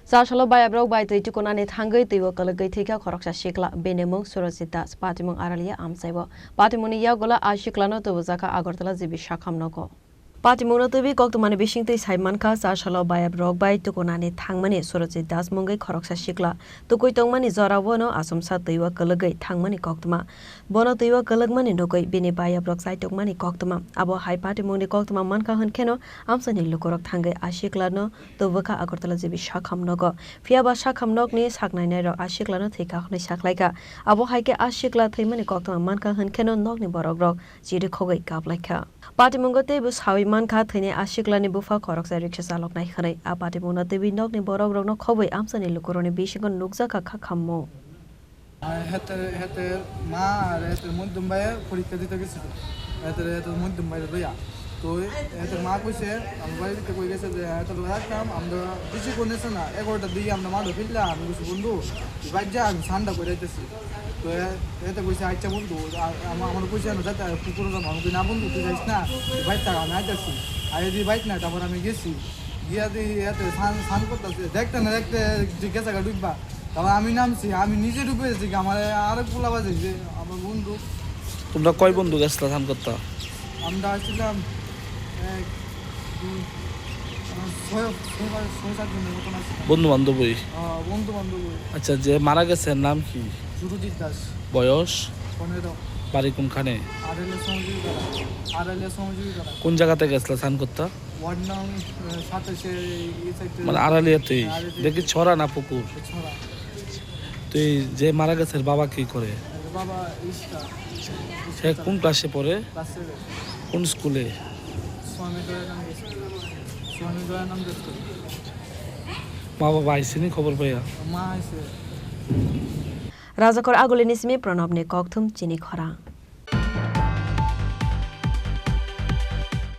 Sasalo bayabrok bai tui tukonani thangai tuiwo kalagai thika khoroksa shikla benemung Surajit Das patimung aralia amsaibo patimuni yagola ashiklano to buzaka Agartala jibi shakhamnoko Patimuna tubi koktumani bishingtei saimanka Sasalo bayabrok bai tukonani thangmani Surajit Das mungai khoroksa shikla tukoi tongmani jorawono asumsa tuiwa kalagai thangmani koktuma bono tuiwa kalagmani nokoi bini bayabrok sai tongmani koktuma abo hai patimuni koktuma manka hankeno amsani lukorok thangai ashiklano tobaka Agartala jibi shakhamnoko fiaba shakhamnokni saknainai rok ashiklano thika khne saklaika abo haike ashikla thaimani koktuma manka hankeno nokni borokrok jiri khogai kaplaika patimungote bu sawi manka thaine ashiklani bufa khoroksa riksha saloknai khanai a patimuna tebi nokni borokrokno khobai amsani lukoroni bishingon nukjaka khakhammo হেতের মা আর হেতের মধ্যমবাই পরীক্ষা দিতে গেছিল হেতের মধ্যমবাই লইয়া তো হেতের মা কইছে আমি বাড়িতে কই গেছে যে হেতের রাখলাম আমরা বেশি কোনেছে না 11টার দিকে আমরা মাঠে ফিরলাম আমি কইছি বন্ধু বাইক যা আমি ঠান্ডা করে যাইতেছি তো হেতে কইছে আচ্ছা বন্ধু আমার কইছে না যাতে পুকুরে যাবো আমি কই না বন্ধু তুই যাইস না বাইক থাকা আমি আইতেছি আর যদি বাইক না তারপর আমি গেছি গিয়া দিয়ে হেতে স্নান করতেছে দেখতে না দেখতে জিজ্ঞাসা ডুববা তারপর আমি নামছি আমি নিজে ডুবে গেছি আমার আরেক পোলা বাজে যে আমার বন্ধু তোমরা কয় বন্ধু গেছলা ধান করতে আমরা আসছিলাম বন্ধু বান্ধবই বন্ধু বান্ধব আচ্ছা যে মারা গেছে নাম কি সুরজিৎ দাস বয়স 15 বাড়ি কোনখানে আড়াইলে সমঝুরি কোন জায়গাতে গেছলা ধান করতে ওয়ার্ড নং 27 মানে আড়ালিয়াতেই দেখি ছড়া না পুকুর ছড়া তুই যে মারা গেছে বাবা কি করে বাবা ইস্কা সে কোন ক্লাসে পড়ে কোন স্কুলে স্বামী দয়ানন্দ স্কুল মা বাবা আইসিনি খবর পাইয়া মা আইছে Razakor agolinismi pranobne kokthum chini khora